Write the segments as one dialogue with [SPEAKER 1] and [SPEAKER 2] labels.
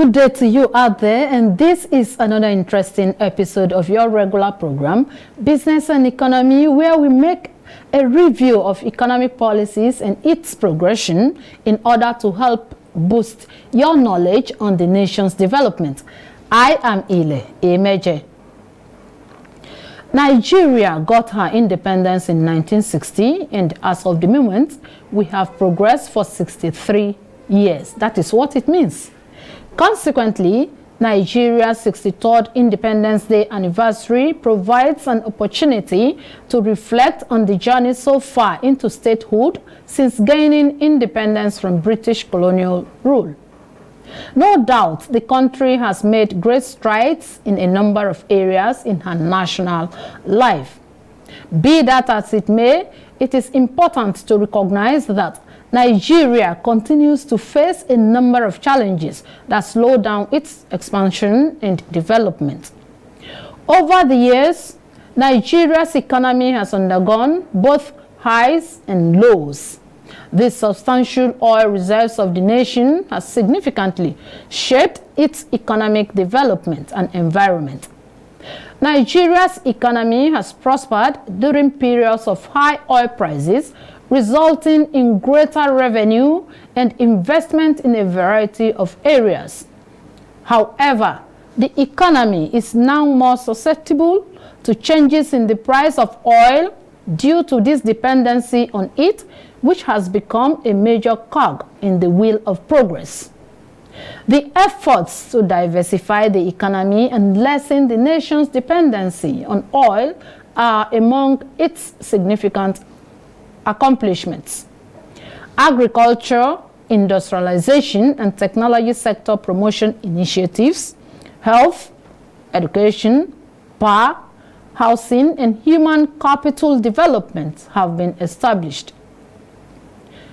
[SPEAKER 1] Good day to you out there, and this is another interesting episode of your regular program, Business and Economy, where we make a review of economic policies and its progression in order to help boost your knowledge on the nation's development. I am Ile Emeje. Nigeria got her independence in 1960, and as of the moment, we have progressed for 63 years. That is what it means. Consequently, Nigeria's 63rd Independence Day anniversary provides an opportunity to reflect on the journey so far into statehood since gaining independence from British colonial rule. No doubt, the country has made great strides in a number of areas in her national life. Be that as it may, it is important to recognize that Nigeria continues to face a number of challenges that slow down its expansion and development. Over the years, Nigeria's economy has undergone both highs and lows. The substantial oil reserves of the nation has significantly shaped its economic development and environment. Nigeria's economy has prospered during periods of high oil prices, resulting in greater revenue and investment in a variety of areas. However, the economy is now more susceptible to changes in the price of oil due to this dependency on it, which has become a major cog in the wheel of progress. The efforts to diversify the economy and lessen the nation's dependency on oil are among its significant accomplishments. Agriculture, industrialization, and technology sector promotion initiatives, health, education, power, housing, and human capital development have been established.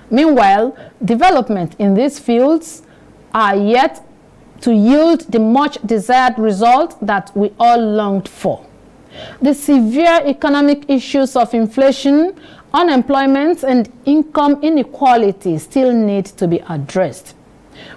[SPEAKER 1] Meanwhile, development in these fields are yet to yield the much desired result that we all longed for. The severe economic issues of inflation, unemployment, and income inequality still need to be addressed.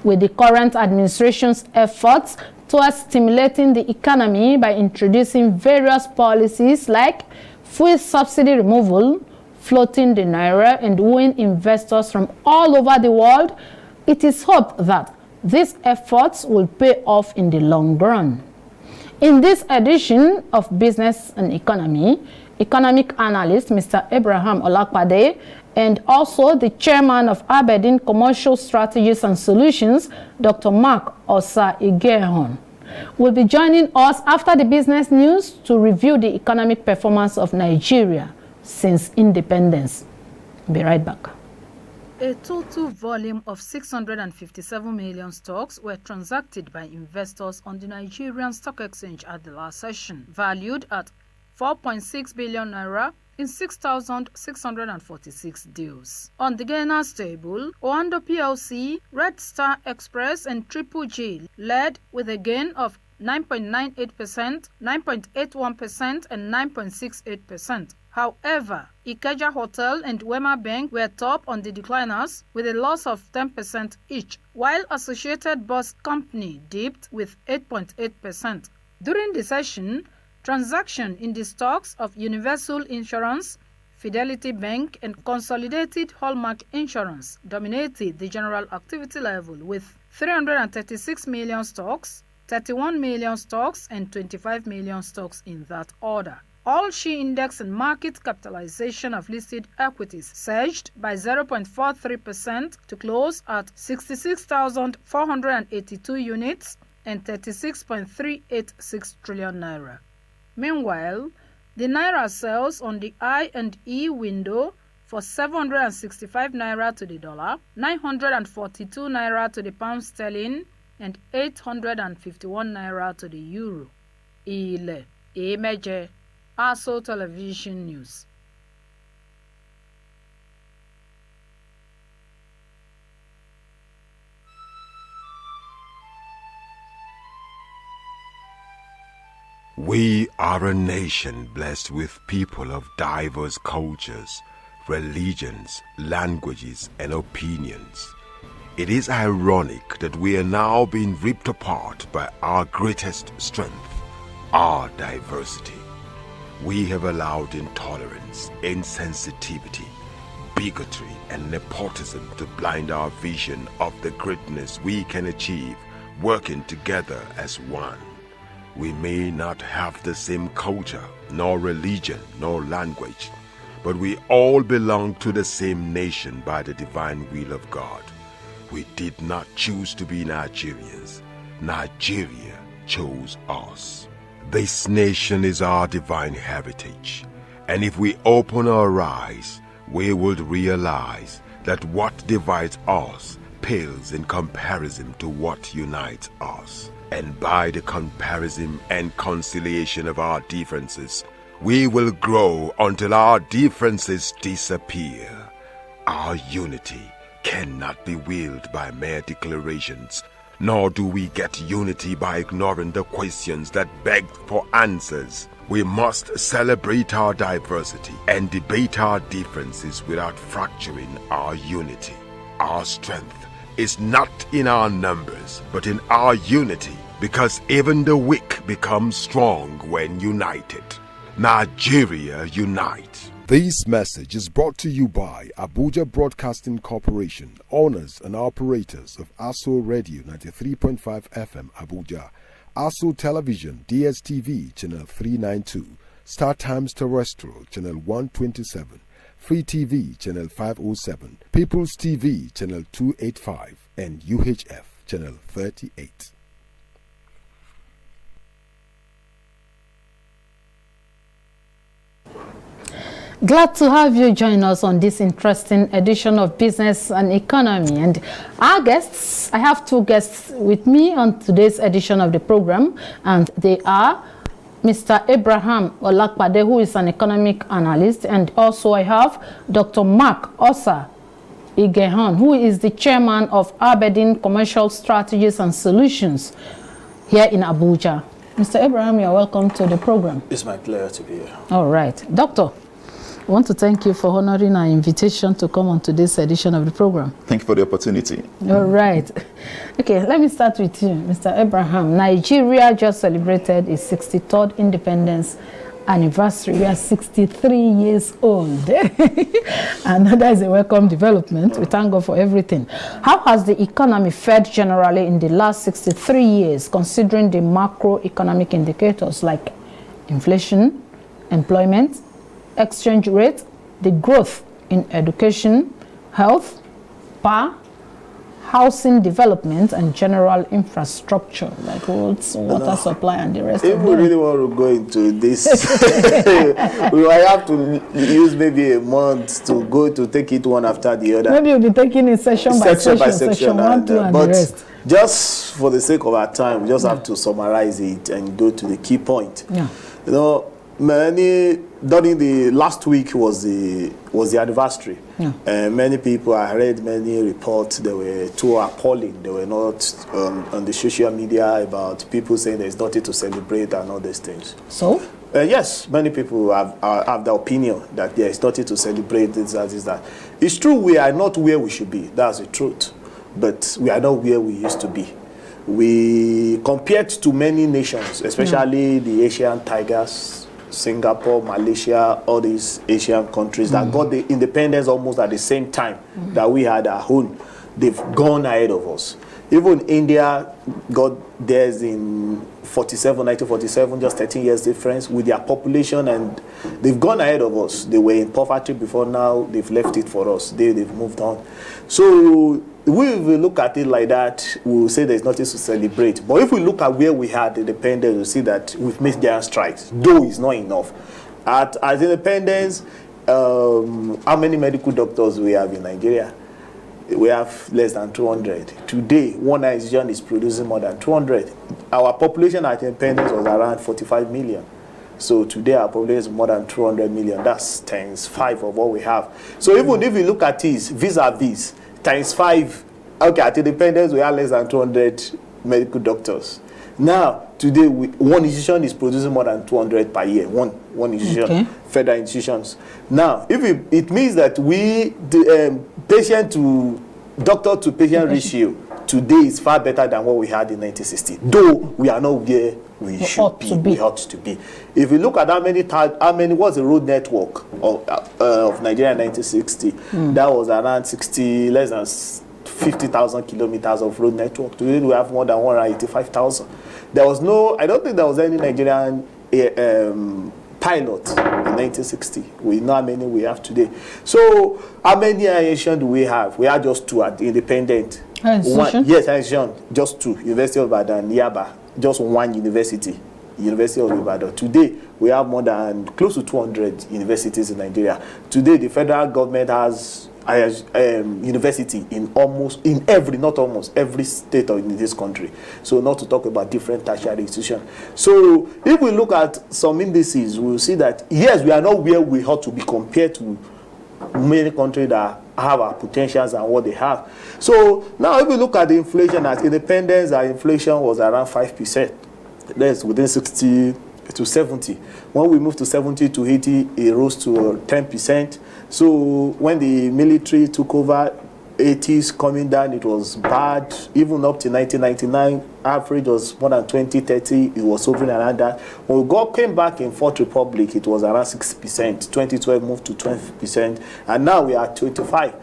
[SPEAKER 1] With the current administration's efforts towards stimulating the economy by introducing various policies like fuel subsidy removal, floating the naira, and wooing investors from all over the world, it is hoped that these efforts will pay off in the long run. In this edition of Business and Economy, economic analyst Mr. Abraham Olakpade and also the chairman of Aberdeen Commercial Strategies and Solutions, Dr. Mark Osa-Igehon, will be joining us after the business news to review the economic performance of Nigeria since independence. Be right back.
[SPEAKER 2] A total volume of 657 million stocks were transacted by investors on the Nigerian Stock Exchange at the last session, valued at 4.6 billion naira in 6,646 deals. On the gainers table, Oando PLC, Red Star Express, and Triple G led with a gain of 9.98%, 9.81%, and 9.68%. However, Ikeja Hotel and Wema Bank were top on the decliners with a loss of 10% each, while Associated Bus Company dipped with 8.8%. During the session, transaction in the stocks of Universal Insurance, Fidelity Bank, and Consolidated Hallmark Insurance dominated the general activity level with 336 million stocks, 31 million stocks, and 25 million stocks in that order. All She index and market capitalization of listed equities surged by 0.43% to close at 66,482 units and 36.386 trillion naira. Meanwhile, the naira sells on the I&E window for 765 naira to the dollar, 942 naira to the pound sterling, and 851 naira to the euro. Ile Emeje, ASO Television News.
[SPEAKER 3] We are a nation blessed with people of diverse cultures, religions, languages, and opinions. It is ironic that we are now being ripped apart by our greatest strength, our diversity. We have allowed intolerance, insensitivity, bigotry, and nepotism to blind our vision of the greatness we can achieve working together as one. We may not have the same culture, nor religion, nor language, but we all belong to the same nation by the divine will of God. We did not choose to be Nigerians. Nigeria chose us. This nation is our divine heritage, and if we open our eyes, we would realize that what divides us pales in comparison to what unites us. And by the comparison and conciliation of our differences, we will grow until our differences disappear. Our unity cannot be willed by mere declarations, nor do we get unity by ignoring the questions that beg for answers. We must celebrate our diversity and debate our differences without fracturing our unity. Our strength is not in our numbers, but in our unity, because even the weak become strong when united. Nigeria unite.
[SPEAKER 4] This message is brought to you by Abuja Broadcasting Corporation, owners and operators of ASO Radio 93.5 FM Abuja, ASO Television DSTV Channel 392, Star Times Terrestrial Channel 127, Free TV Channel 507, People's TV Channel 285, and UHF Channel 38.
[SPEAKER 1] Glad to have you join us on this interesting edition of Business and Economy. And our guests, I have two guests with me on today's edition of the program, and they are Mr. Abraham Olakpade, who is an economic analyst, and also I have Dr. Mark Osa Igehan, who is the chairman of Aberdeen Commercial Strategies and Solutions here in Abuja. Mr. Abraham, you're welcome to the program.
[SPEAKER 5] It's my pleasure to be here.
[SPEAKER 1] All right. Doctor, I want to thank you for honoring our invitation to come on to this edition of the program.
[SPEAKER 5] Thank you for the opportunity.
[SPEAKER 1] All right. Okay, let me start with you, Mr. Abraham. Nigeria just celebrated its 63rd independence anniversary. We are 63 years old. And that is a welcome development. We thank God for everything. How has the economy fared generally in the last 63 years, considering the macroeconomic indicators like inflation, employment, exchange rate, the growth in education, health, power, housing development, and general infrastructure like roads, water supply, and the rest of it?
[SPEAKER 5] If we really want to go into this, we might have to use maybe a month to go to take it one after the other.
[SPEAKER 1] Maybe we'll be taking it section by section 1, 2, and the rest.
[SPEAKER 5] Just for the sake of our time, we just have to summarize it and go to the key point.
[SPEAKER 1] Yeah.
[SPEAKER 5] You know, during the last week was the anniversary. Yeah. Many people, I read many reports, they were too appalling. They were not on the social media about people saying there's nothing to celebrate and all these things.
[SPEAKER 1] So?
[SPEAKER 5] Yes, many people have the opinion that there is nothing to celebrate, this, that. It's true, we are not where we should be. That's the truth. But we are not where we used to be. We, compared to many nations, especially the Asian tigers, Singapore, Malaysia, all these Asian countries that got the independence almost at the same time that we had our own, they've gone ahead of us. Even India got theirs in 1947, just 13 years difference with their population, and they've gone ahead of us. They were in poverty before, now they've left it for us. They've moved on. So if we look at it like that, we'll say there's nothing to celebrate. But if we look at where we had independence, we'll see that we've made giant strides, though it's not enough. At independence, how many medical doctors do we have in Nigeria? We have less than 200. Today, one institution is producing more than 200. Our population at independence was around 45 million. So today our population is more than 200 million. That's times 5 of what we have. So even if you look at this, vis-a-vis, times 5, okay, at independence we have less than 200 medical doctors. Now, today, one institution is producing more than 200 per year. One institution, okay. Federal institutions. Now, if it means that the patient to doctor to patient ratio today is far better than what we had in 1960, though we are not where we ought to be. If you look at how many was the road network of Nigeria in 1960, that was around less than 50,000 kilometers of road network. Today we have more than 185,000. There was no, I don't think there was any Nigerian pilot in 1960. We know how many we have today. So how many aviation do we have? We are just 2 at independent. One, yes, aviation, just 2. University of Ibadan, Yaba, just 1 university. University of Ibadan. Today, we have more than close to 200 universities in Nigeria. Today, the federal government has university in not every state in this country. So not to talk about different tertiary institutions. So if we look at some indices, we'll see that yes, we are not where we ought to be compared to many countries that have our potentials and what they have. So now if we look at the inflation at independence, our inflation was around 5%. That's within 60 to 70. When we moved to 70 to 80, it rose to 10%. So when the military took over, 80s coming down, it was bad. Even up to 1999, average was more than 20, 30. It was hovering around that. When we came back in Fourth Republic, it was around 6%. 2012 moved to 12%, and now we are at 25%.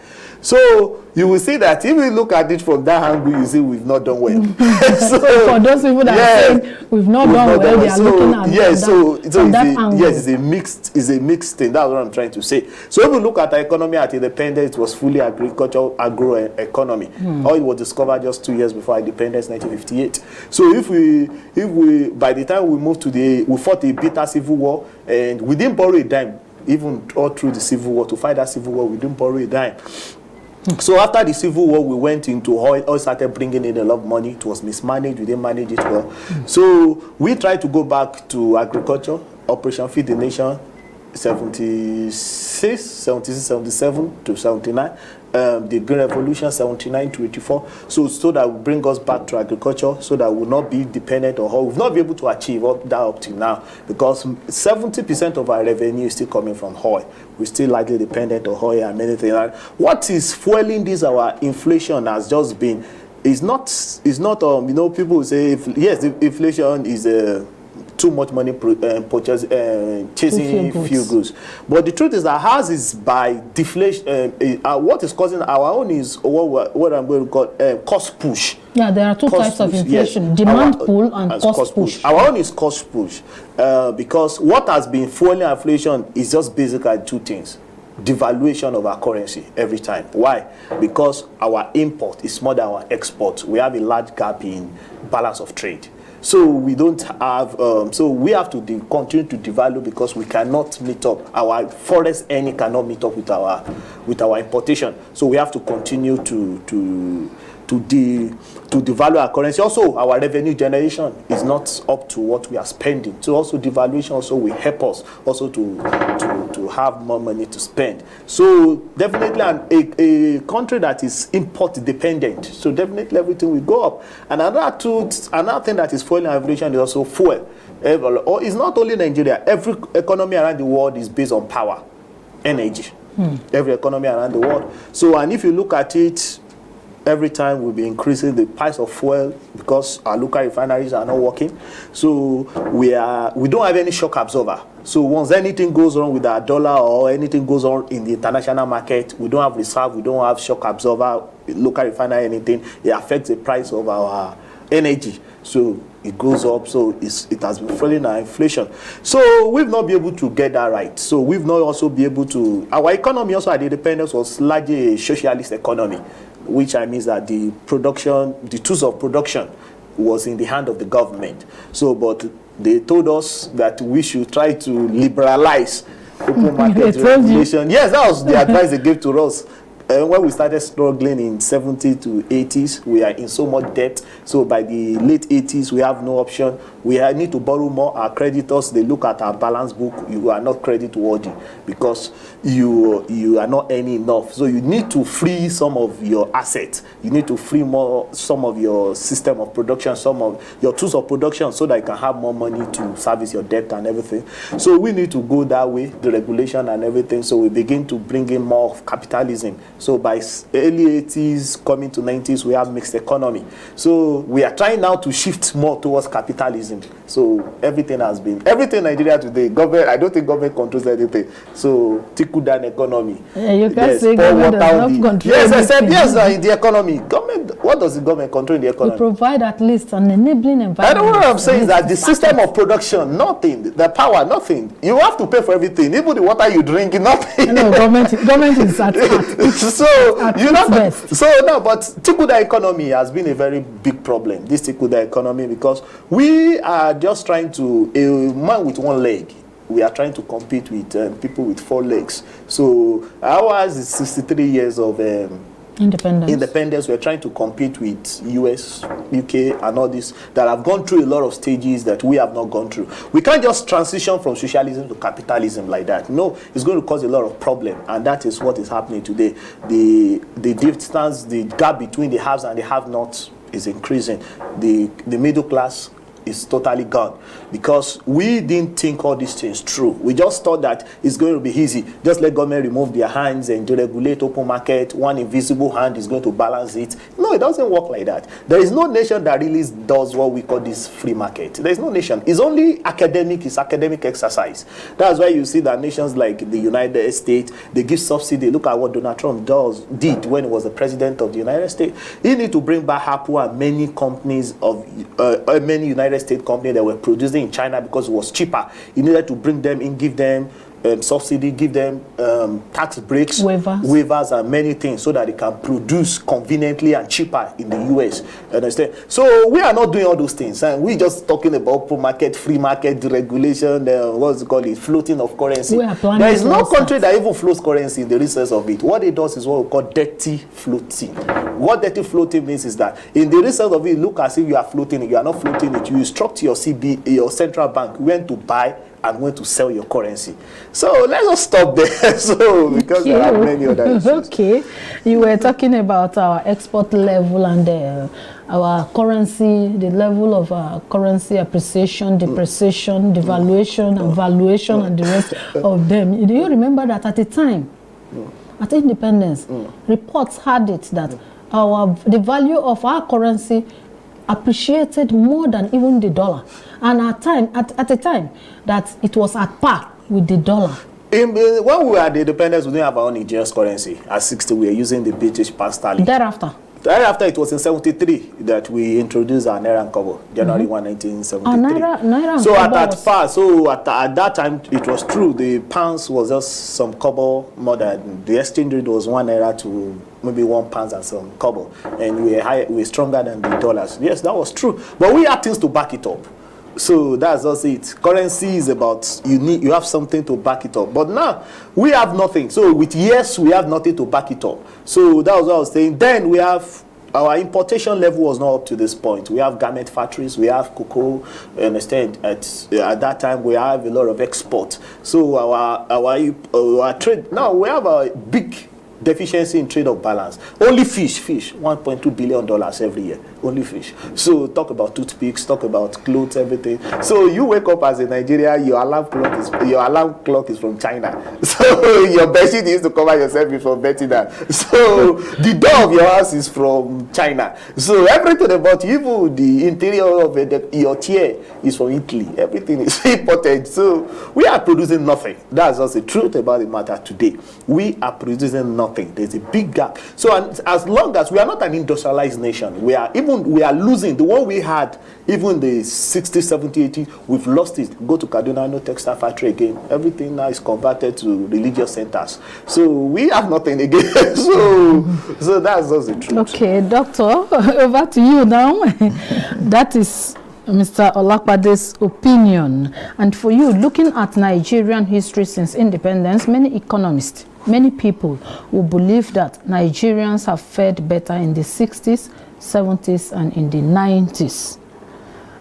[SPEAKER 5] So you will see that if we look at it from that angle, you see we've not done well.
[SPEAKER 1] So for those people that are saying we've not done well, they are looking at that angle.
[SPEAKER 5] Yes, it's a mixed thing. That's what I'm trying to say. So if we look at the economy at independence, it was fully agricultural agro-economy. All it was discovered just 2 years before independence, 1958. So if we by the time we moved to we fought a bitter civil war, and we didn't borrow a dime. Even all through the civil war, to fight that civil war, we didn't borrow a dime. So after the civil war, we went into oil started bringing in a lot of money. It was mismanaged. We didn't manage it well. So we tried to go back to agriculture, Operation Feed the Nation, 76, 77 to 79. The Green Revolution, 79 to 84. So that will bring us back to agriculture, so that we'll not be dependent on oil. We've not been able to achieve that up till now, because 70% of our revenue is still coming from oil. We're still likely dependent on oil and many things. And what is fueling this, our inflation, has just been, is not people say, yes, the inflation is too much money chasing few goods. But the truth is that ours is by deflation. What is causing our own is what I'm going to call cost push.
[SPEAKER 1] Yeah, there are two types of inflation: yes. Demand pull and cost push.
[SPEAKER 5] Our own is cost push, because what has been fueling inflation is just basically 2 things. Devaluation of our currency every time. Why? Because our import is more than our export. We have a large gap in balance of trade. So we don't have, so we have to continue to devalue, because we cannot meet up. Our forest earning cannot meet up with our importation. So we have to continue to devalue our currency. Also, our revenue generation is not up to what we are spending. So also devaluation also will help us also to have more money to spend. So definitely a country that is import dependent, so definitely everything will go up. And another thing that is fueling inflation is also fuel. Or it's not only Nigeria. Every economy around the world is based on power, energy. Every economy around the world. So, and if you look at it, every time we'll be increasing the price of fuel, because our local refineries are not working. So we don't have any shock absorber. So once anything goes wrong with our dollar, or anything goes on in the international market, we don't have reserve, we don't have shock absorber, local refinery, anything. It affects the price of our energy. So it goes up. So it has been fueling our inflation. So we've not been able to get that right. So we've not also been able to, our economy also at the independence was largely a socialist economy, which I mean that the tools of production was in the hand of the government. So, but they told us that we should try to liberalize open market regulation. Yes, that was the advice they gave to us. When we started struggling in 70s to 80s, we are in so much debt. So by the late 80s, we have no option We need to borrow more. Our creditors, they look at our balance book. You are not credit worthy because you are not earning enough. So you need to free some of your assets. You need to free some of your system of production, some of your tools of production, so that you can have more money to service your debt and everything. So we need to go that way, the regulation and everything. So we begin to bring in more of capitalism. So by early 80s, coming to 90s, we have mixed economy. So we are trying now to shift more towards capitalism. So everything in Nigeria today, government, I don't think government controls anything. So tickle down economy.
[SPEAKER 1] Yeah, you can say government does not control.
[SPEAKER 5] Yes, I said yes, in the economy. Government, what does the government control in the economy?
[SPEAKER 1] We provide at least an enabling environment.
[SPEAKER 5] I know what I'm saying is that the system of production, nothing. The power, nothing. You have to pay for everything, even the water you drink, nothing.
[SPEAKER 1] No, government is at
[SPEAKER 5] but tickle the economy has been a very big problem. This tickle the economy, because we are just trying to, a man with one leg, we are trying to compete with people with 4 legs. So ours is 63 years of independence. We're trying to compete with US, UK, and all this that have gone through a lot of stages that we have not gone through. We can't just transition from socialism to capitalism like that. No, it's going to cause a lot of problem, and that is what is happening today. The distance, the gap between the haves and the have-nots is increasing. The middle class is totally gone, because we didn't think all these things through. We just thought that it's going to be easy. Just let government remove their hands and deregulate open market. One invisible hand is going to balance it. No, it doesn't work like that. There is no nation that really does what we call this free market. There is no nation. It's only academic. It's academic exercise. That's why you see that nations like the United States, they give subsidy. Look at what Donald Trump did when he was the president of the United States. He need to bring back Apple and many companies of many United States companies that were producing in China because it was cheaper. He needed to bring them in, give them subsidy, give them tax breaks, waivers, and many things, so that they can produce conveniently and cheaper in the US. Understand? So we are not doing all those things, and we just talking about open market, free market, deregulation, what's it called, it, floating of currency. There is no country that even floats currency in the research of it. What it does is what we call dirty floating. What dirty floating means is that in the research of it, look as if you are floating it. You are not floating it. You instruct your your central bank when to buy and when to sell your currency. So let's just stop there. So because there are many other issues.
[SPEAKER 1] Okay, you were talking about our export level and our currency, the level of currency appreciation, depreciation, devaluation, and valuation, and the rest of them. Do you remember that at the time, at independence, reports had it that the value of our currency appreciated more than even the dollar, and at a time that it was at par with the dollar.
[SPEAKER 5] When we were at the independence, we didn't have our own Nigerian currency. At 60, we were using the British pound sterling. Thereafter, it was in 73 that we introduced our Naira and Kobo, January 1, 1973.
[SPEAKER 1] Naira
[SPEAKER 5] so at that time, it was true. The pounds was just some Kobo more than the exchange rate was 1 Naira to maybe 1 pound and some Kobo, and we were stronger than the dollars. Yes, that was true. But we had things to back it up. So that's just it. Currency is about you have something to back it up. But now we have nothing. So with years we have nothing to back it up. So that was what I was saying. Then we have our importation level was not up to this point. We have garment factories, we have cocoa. Understand? At that time we have a lot of export. So our trade now we have a big deficiency in trade of balance. Only fish, $1.2 billion every year. Only fish. So talk about toothpicks, talk about clothes, everything. So you wake up as a Nigerian, your alarm clock is from China. So your bedsheet used to cover yourself before betting that. So the door of your house is from China. So everything about you, even the interior of your chair is from Italy. Everything is imported. So we are producing nothing. That's just the truth about the matter today. We are producing nothing. There's a big gap. So as long as we are not an industrialized nation, we are losing the one we had even the 60, 70, 80, we've lost it. Go to Kaduna, no textile factory again. Everything now is converted to religious centers. So we have nothing again. so that's just the truth.
[SPEAKER 1] Okay, doctor, over to you now. That is Mr. Olakpade's opinion. And for you, looking at Nigerian history since independence, many economists, many people will believe that Nigerians have fared better in the 60s, 70s, and in the 90s.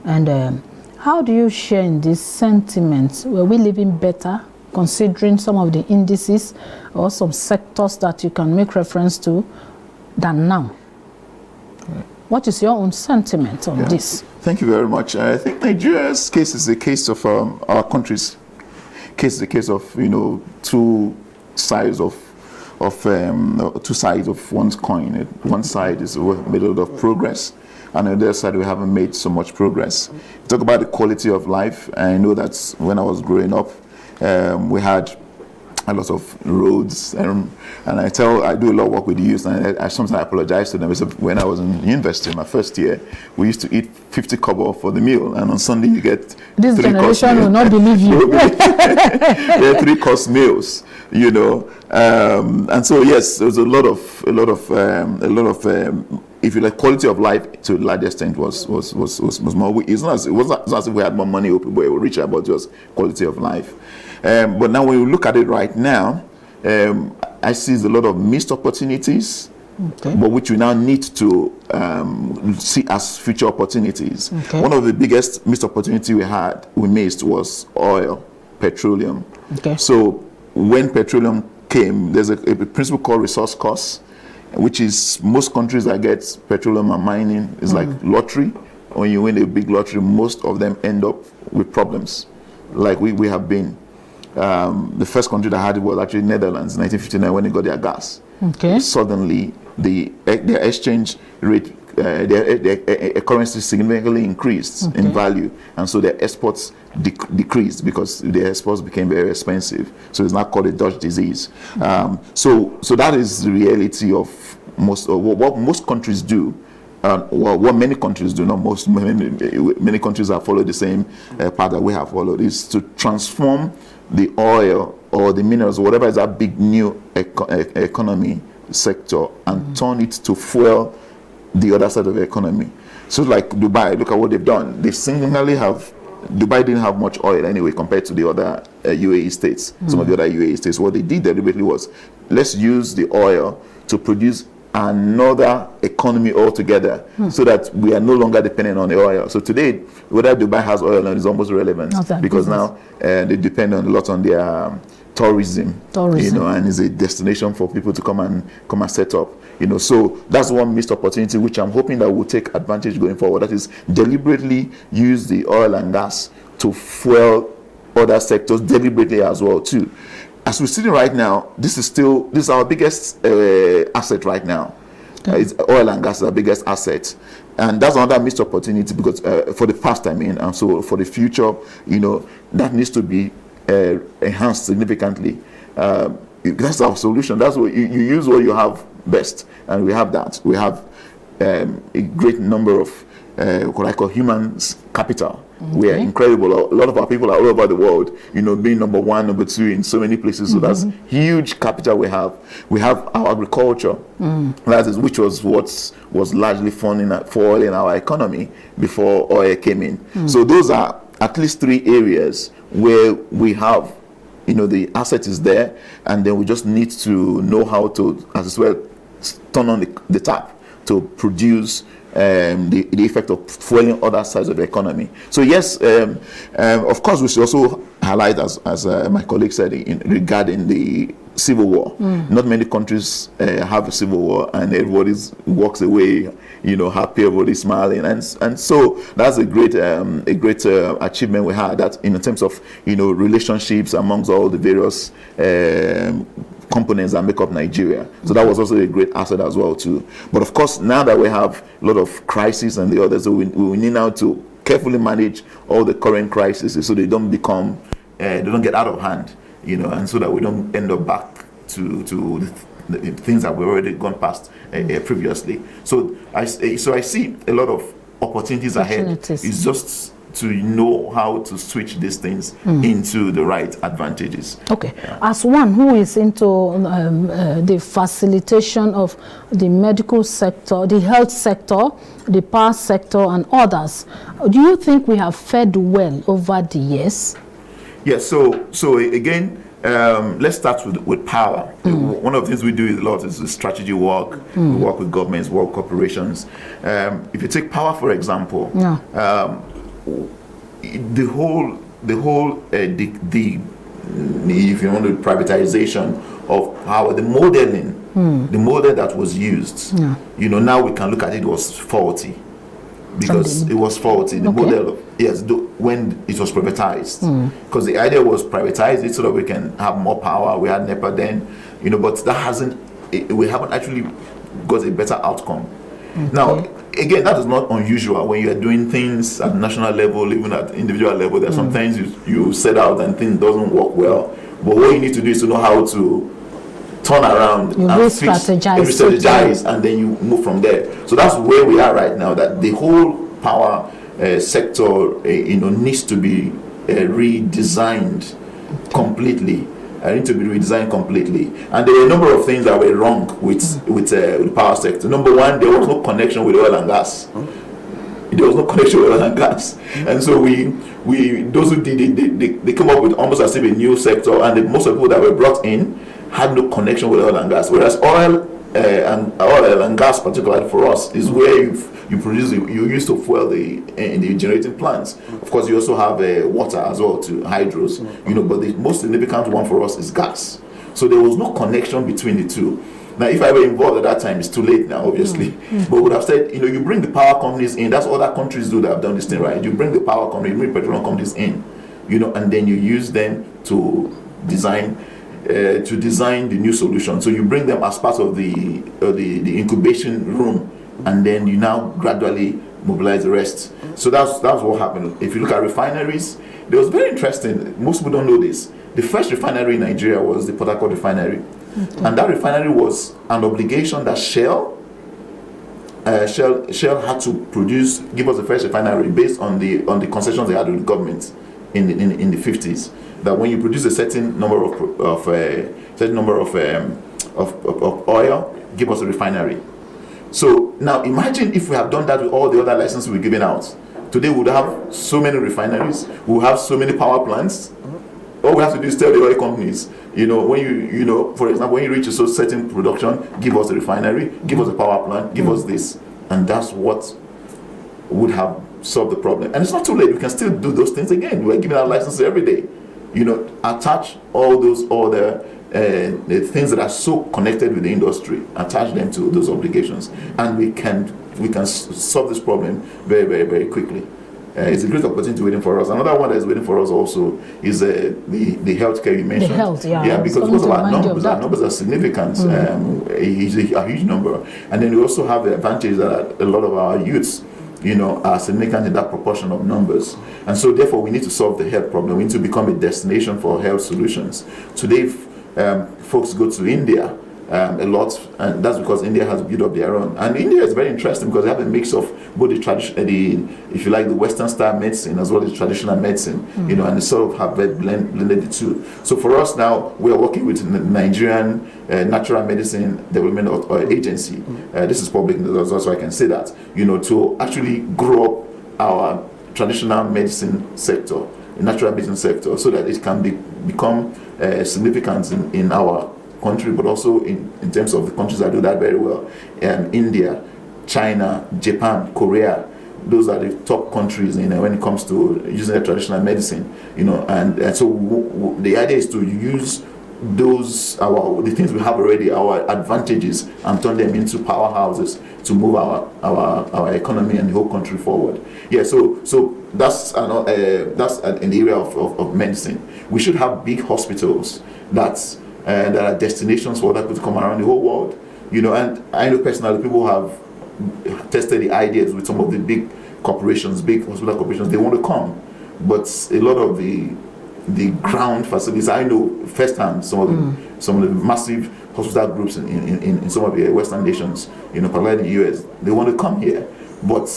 [SPEAKER 1] And How do you share in this sentiment? Were we living better, considering some of the indices or some sectors that you can make reference to, than now? What is your own sentiment on this?
[SPEAKER 6] Thank you very much. I think Nigeria's case is a case of our country's case is a case of, you know, two sides of one's coin. One side is we made a lot of progress, and on the other side we haven't made so much progress. Talk about the quality of life. I know that when I was growing up, we had a lot of roads, and I do a lot of work with the youth, and I sometimes apologize to them. When I was in university, my first year, we used to eat 50 kobo for the meal, and on Sunday you get
[SPEAKER 1] this generation will not believe you.
[SPEAKER 6] There are 3-course meals, you know, and so yes, there was a lot of if you like, quality of life to a large extent was more. It wasn't as if we had more money or people were richer, but just quality of life. But now when you look at it right now, I see a lot of missed opportunities, but which we now need to see as future opportunities. One of the biggest missed opportunity we missed was oil, petroleum. So when petroleum came, there's a principle called resource cost, which is most countries that get petroleum and mining is like lottery. When you win a big lottery, most of them end up with problems, like we have been. The first country that had it was actually Netherlands in 1959 when they got their gas. Suddenly, their exchange rate, their currency significantly increased in value, and so their exports decreased because their exports became very expensive. So it's not called a Dutch disease. So that is the reality of what most countries do. What many countries do, not most, many countries have followed the same path that we have followed, is to transform the oil or the minerals, whatever is that big new economy sector, and turn it to fuel the other side of the economy. So like Dubai, look at what they've done. They singularly have, Dubai didn't have much oil anyway compared to the other UAE states. Some of the other UAE states, what they did deliberately was, let's use the oil to produce another economy altogether, so that we are no longer dependent on the oil. So today, whether Dubai has oil or not is almost irrelevant, because now they depend a lot on their tourism, you know, and is a destination for people to come and set up, you know. So that's one missed opportunity, which I'm hoping that we'll take advantage going forward. That is, deliberately use the oil and gas to fuel other sectors deliberately as well too. As we're sitting right now, this is our biggest asset right now. It's oil and gas is our biggest asset, and that's another missed opportunity, because for the past, I mean, and so for the future, you know, that needs to be enhanced significantly. That's our solution. That's what you use what you have best, and we have that. We have a great number of what I call human capital. We are incredible. A lot of our people are all over the world, you know, being number 1, number 2 in so many places. So that's huge capital we have. We have our agriculture, that is, which was what was largely fueling our economy before oil came in. So those are at least 3 areas where we have, you know, the asset is there, and then we just need to know how to, as well, turn on the tap to produce the effect of fueling other sides of the economy. So yes, of course, we should also highlight, as my colleague said, regarding the civil war. Not many countries have a civil war, and everybody walks away, you know, happy, everybody smiling, and so that's a great achievement we had. That in terms of, you know, relationships amongst all the various components that make up Nigeria. So that was also a great asset as well too. But of course, now that we have a lot of crises and the others, so we need now to carefully manage all the current crises so they don't become, they don't get out of hand, you know, and so that we don't end up back to the things that we've already gone past previously. So I see a lot of opportunities ahead. It's just to know how to switch these things into the right advantages.
[SPEAKER 1] Okay. Yeah. As one who is into the facilitation of the medical sector, the health sector, the power sector, and others, do you think we have fared well over the years?
[SPEAKER 6] Yes. So again, let's start with power. One of the things we do a lot is the strategy work. We work with governments, work with corporations. If you take power, for example, the whole the if you want the privatization of power, the modeling, the model that was used, now we can look at it was faulty, because it was faulty. The model of, when it was privatized, because the idea was privatize it so that we can have more power. We had NEPA then, but that we haven't actually got a better outcome. Now, again, that is not unusual when you are doing things at national level, even at individual level. There are sometimes you set out and things doesn't work well. But what you need to do is to know how to turn around and strategize, and then you move from there. So that's where we are right now. That the whole power sector, needs to be redesigned completely. Need to be redesigned completely. And there were a number of things that were wrong with the power sector. Number one, there was no connection with oil and gas. There was no connection with oil and gas. And so we those who did it, they came up with almost as if a new sector, and most of the people that were brought in had no connection with oil and gas. Whereas oil and gas, particularly for us, is where you produce, you use to fuel the generating plants. Of course, you also have water as well, to hydros, but the most significant one for us is gas. So there was no connection between the two. Now, if I were involved at that time, it's too late now, obviously. But would have said, you bring the power companies in. That's what other countries do that have done this thing, right? You bring the power company, you bring petroleum companies in, and then you use them to design the new solution. So you bring them as part of the incubation room, and then you now gradually mobilize the rest. So that's what happened. If you look at refineries, it was very interesting. Most people don't know this. The first refinery in Nigeria was the Port Harcourt refinery, and that refinery was an obligation that Shell had to give us the first refinery based on the concessions they had with the government in the 50s. That when you produce a certain number of oil, give us a refinery. So now imagine if we have done that with all the other licenses we're giving out. Today we would have so many refineries, we would have so many power plants. All we have to do is tell the oil companies, when for example, when you reach a certain production, give us a refinery, give us a power plant, give us this, and that's what would have solved the problem. And it's not too late. We can still do those things again. We're giving out licenses every day. Attach all those other the things that are so connected with the industry, attach them to those obligations, and we can solve this problem very, very, very quickly. It's a great opportunity waiting for us. Another one that is waiting for us also is the healthcare you mentioned.
[SPEAKER 1] The health,
[SPEAKER 6] because of our numbers are significant. A huge number, and then we also have the advantage that a lot of our youths, are significant in that proportion of numbers. And so therefore we need to solve the health problem. We need to become a destination for health solutions. Today, folks go to India a lot, and that's because India has built up their own. And India is very interesting because they have a mix of both the Western style medicine as well as traditional medicine, and they sort of have blended the two. So for us now, we are working with the Nigerian Natural Medicine Development Agency. This is public, so I can say that, to actually grow up our traditional medicine sector, the natural medicine sector, so that it can become significant in our country, but also in terms of the countries that do that very well. India, China, Japan, Korea, those are the top countries when it comes to using their traditional medicine. And so the idea is to use the things we have already, our advantages, and turn them into powerhouses to move our economy and the whole country forward. So that's in the area of medicine. We should have big hospitals that are destinations for other people to come around the whole world. And I know personally people have tested the ideas with some of the big corporations, big hospital corporations. They want to come, but a lot of the ground facilities, I know firsthand some of the massive hospital groups in some of the Western nations, particularly in the US, they want to come here, but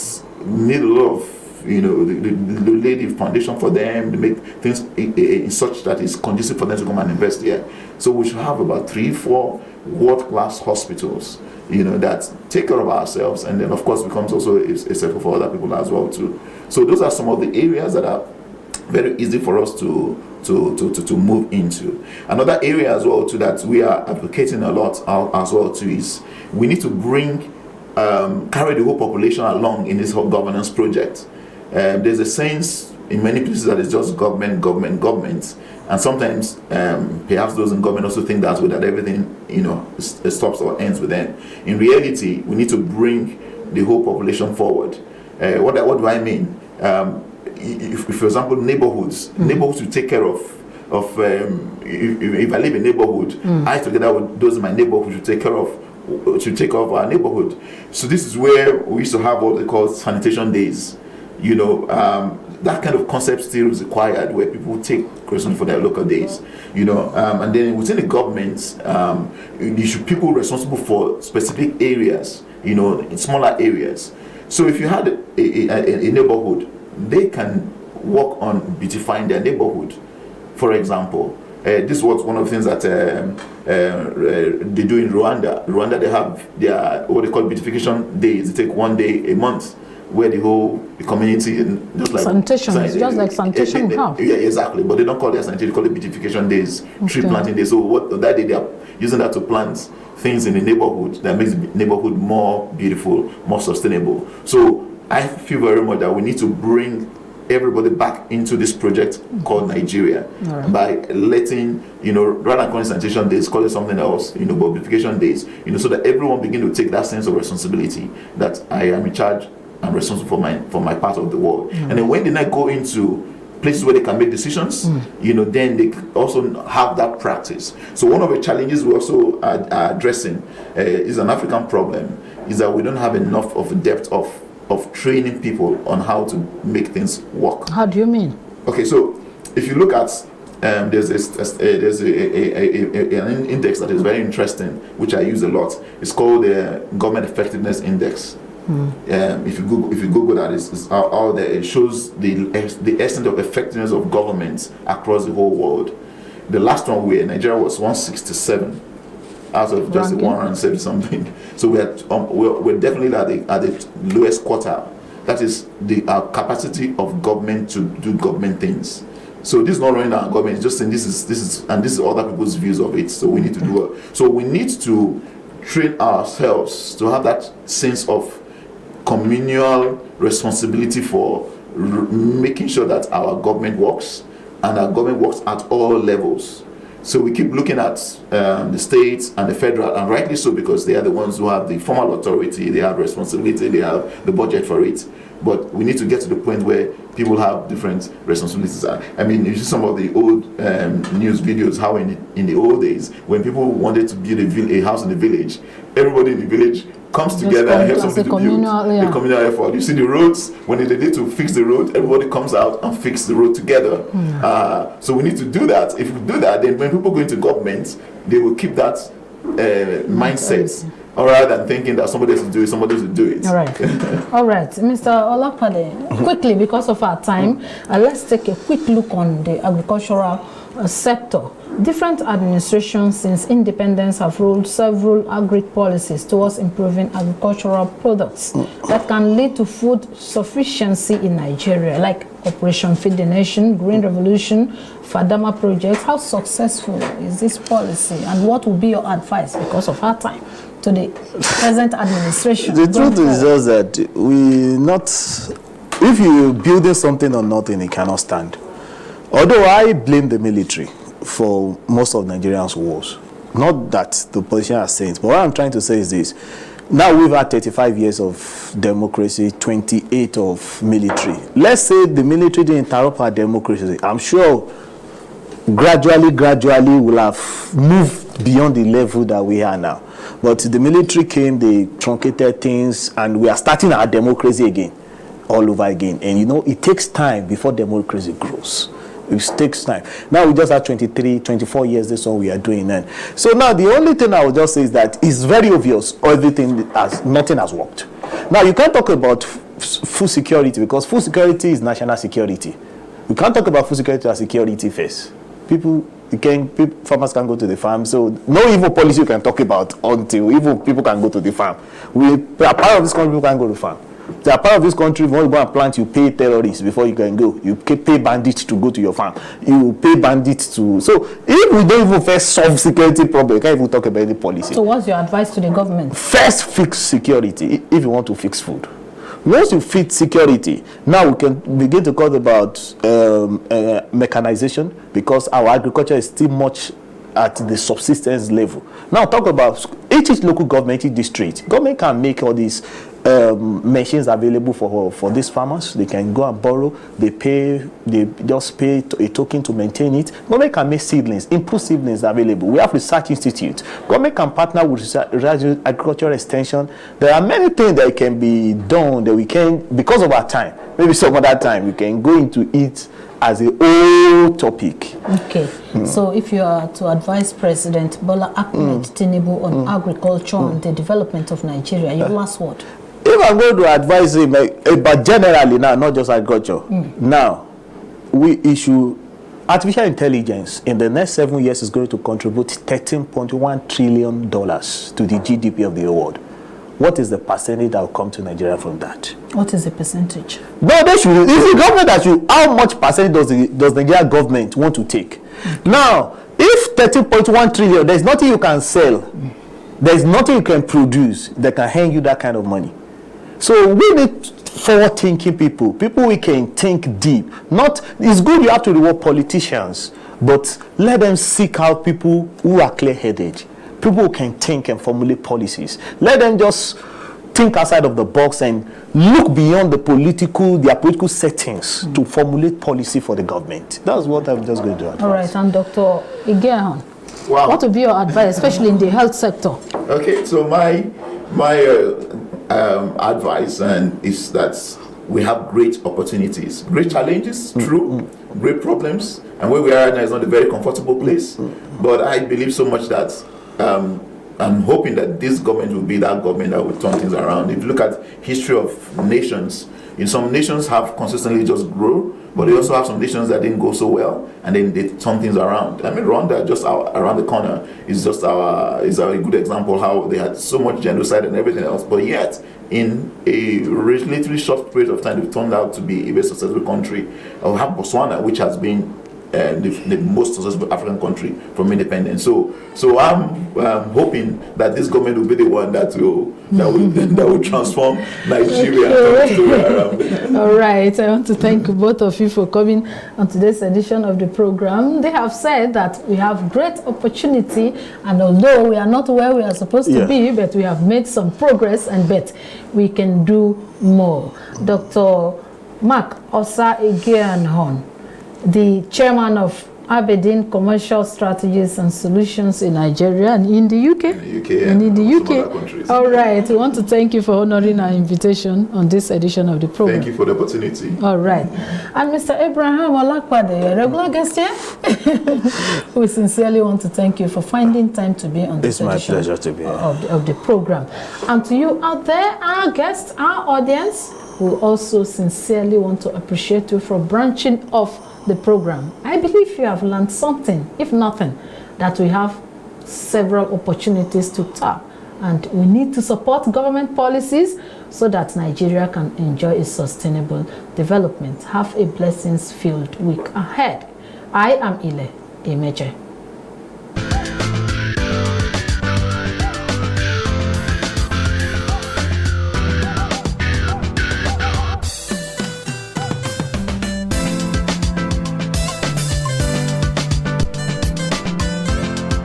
[SPEAKER 6] need a lot of lay the foundation for them, to make things in such that it's conducive for them to come and invest here. So we should have about 3-4 world-class hospitals, that take care of ourselves, and then of course becomes also a settle for other people as well too. So those are some of the areas that are very easy for us to move into. Another area as well too that we are advocating a lot as well too is we need to carry the whole population along in this whole governance project. There's a sense in many places that it's just government, and sometimes perhaps those in government also think that way, that everything stops or ends with them. In reality, we need to bring the whole population forward. What do I mean? If for example, neighborhoods will take care of if I live in a neighborhood, I together with those in my neighborhood should take care of our neighborhood. So this is where we used to have what they call sanitation days. That kind of concept still is required, where people take responsibility for their local days. And then within the government, you should people responsible for specific areas. In smaller areas. So if you had a neighborhood, they can work on beautifying their neighborhood. For example, this was one of the things that they do in Rwanda. They have their what they call beautification days. They take one day a month, where the whole community, just like
[SPEAKER 1] sanitation, it's just like sanitation we have.
[SPEAKER 6] Yeah, exactly. But they don't call it sanitation; they call it beautification days, tree planting days. So that day they are using that to plant things in the neighborhood that makes the neighborhood more beautiful, more sustainable. So I feel very much that we need to bring everybody back into this project called Nigeria, by letting, rather than calling sanitation days, call it something else, but beautification days, so that everyone begin to take that sense of responsibility that I am in charge, I'm responsible for my part of the world. And then when they now go into places where they can make decisions, then they also have that practice. So one of the challenges we also are addressing is an African problem, is that we don't have enough of a depth of training people on how to make things work.
[SPEAKER 1] How do you mean?
[SPEAKER 6] Okay, so if you look at there's an index that is very interesting, which I use a lot. It's called the Government Effectiveness Index. If you Google that, it's out there. It shows the extent of effectiveness of governments across the whole world. The last one Nigeria was 167 out of just 170 something. So we're definitely at the lowest quartile. That is our capacity of government to do government things. So this is not running down government. It's just saying this is other people's views of it. So we need to do it. So we need to train ourselves to have that sense of communal responsibility for making sure that our government works, and our government works at all levels. So we keep looking at the states and the federal, and rightly so, because they are the ones who have the formal authority, they have responsibility, they have the budget for it. But we need to get to the point where people have different responsibilities. I mean, you see some of the old news videos, how in the old days, when people wanted to build a house in the village, everybody in the village comes together and helps somebody to build a communal effort. You see the roads, when they need to fix the road, everybody comes out and fix the road together. So we need to do that. If we do that, then when people go into government, they will keep that mindset, rather than thinking that somebody else will do it, somebody else will do it.
[SPEAKER 1] All right. All right, Mr. Olapade, quickly, because of our time, let's take a quick look on the agricultural sector. Different administrations since independence have rolled several agri policies towards improving agricultural products that can lead to food sufficiency in Nigeria, like Operation Feed the Nation, Green Revolution, Fadama projects. How successful is this policy, and what will be your advice, because of our time, to the present administration?
[SPEAKER 5] The truth is just that if you're building something on nothing, it cannot stand. Although I blame the military for most of Nigerians' wars. Not that the politicians are saints, but what I'm trying to say is this. Now we've had 35 years of democracy, 28 of military. Let's say the military didn't interrupt our democracy. I'm sure gradually we'll have moved beyond the level that we are now. But the military came, they truncated things, and we are starting our democracy again, all over again. And it takes time before democracy grows. It takes time. Now we just have 23, 24 years, that's what we are doing then. So now the only thing I would just say is that it's very obvious nothing has worked. Now you can't talk about food security, because food security is national security. We can't talk about food security as security first. Farmers can't go to the farm, so no evil policy you can talk about until evil people can go to the farm. We are part of this country, people can't go to the farm. They are part of this country. When you go and plant, you pay terrorists before you can go. You pay bandits to go to your farm. You pay bandits to. So if we don't even first solve security problem, you can't even talk about any policy.
[SPEAKER 1] So what's your advice to the government?
[SPEAKER 5] First, fix security if you want to fix food. Once you feed security, now we can begin to talk about mechanization, because our agriculture is still much at the subsistence level. Now talk about each local government, each district. Government can make all these machines available for these farmers. They can go and borrow. They just pay a token to maintain it. Government can make seedlings, input seedlings available. We have research institute. Government can partner with research, agricultural extension. There are many things that can be done that we can, because of our time. Maybe some other time we can go into it as a whole topic.
[SPEAKER 1] Okay, so if you are to advise President Bola Ahmed Tinubu on agriculture and the development of Nigeria, your last word?
[SPEAKER 5] If I'm going to advise him, but generally now, not just agriculture, now we issue artificial intelligence in the next 7 years is going to contribute $13.1 trillion to the GDP of the world. What is the percentage that will come to Nigeria from that?
[SPEAKER 1] What is the percentage?
[SPEAKER 5] No, they should. It's the government that should. How much percentage does the Nigeria government want to take? Now, if 13.1 trillion, there's nothing you can sell, there's nothing you can produce that can hand you that kind of money. So we need forward-thinking people who can think deep. Not, it's good you have to reward politicians, but let them seek out people who are clear-headed. People who can think and formulate policies. Let them just think outside of the box and look beyond their political settings to formulate policy for the government. That's what I'm just going to advise.
[SPEAKER 1] All right, and Dr. Igahan,
[SPEAKER 6] Wow.
[SPEAKER 1] what would be your advice, especially in the health sector?
[SPEAKER 6] Okay, so my advice is that we have great opportunities, great challenges, true, great problems, and where we are right now is not a very comfortable place. But I believe so much that I'm hoping that this government will be that government that will turn things around. If you look at history of nations, some nations have consistently just grown, but they also have some nations that didn't go so well, and then they turn things around. I mean, Rwanda, just around the corner, is a good example how they had so much genocide and everything else, but yet in a relatively short period of time, they've turned out to be a very successful country. I'll have Botswana, which has been the most successful African country from independence. So I'm hoping that this government will be the one that will transform Nigeria.
[SPEAKER 1] All right, I want to thank both of you for coming on today's edition of the program. They have said that we have great opportunity, and although we are not where we are supposed to be, but we have made some progress, and bet we can do more. Dr. Mark Osa Egeanhon, the chairman of Aberdeen Commercial Strategies and Solutions in Nigeria and in the UK. In the UK. All right. We want to thank you for honoring our invitation on this edition of the program.
[SPEAKER 6] Thank you for the opportunity.
[SPEAKER 1] All right. And Mr. Abraham Olakwade, a regular guest here, we sincerely want to thank you for finding time to be on this edition. It's my pleasure to be here. Of the program. And to you out there, our guests, our audience, we also sincerely want to appreciate you for branching off the program. I believe you have learned something, if nothing, that we have several opportunities to tap, and we need to support government policies so that Nigeria can enjoy its sustainable development. Have a blessings-filled week ahead. I am Ile Emeje.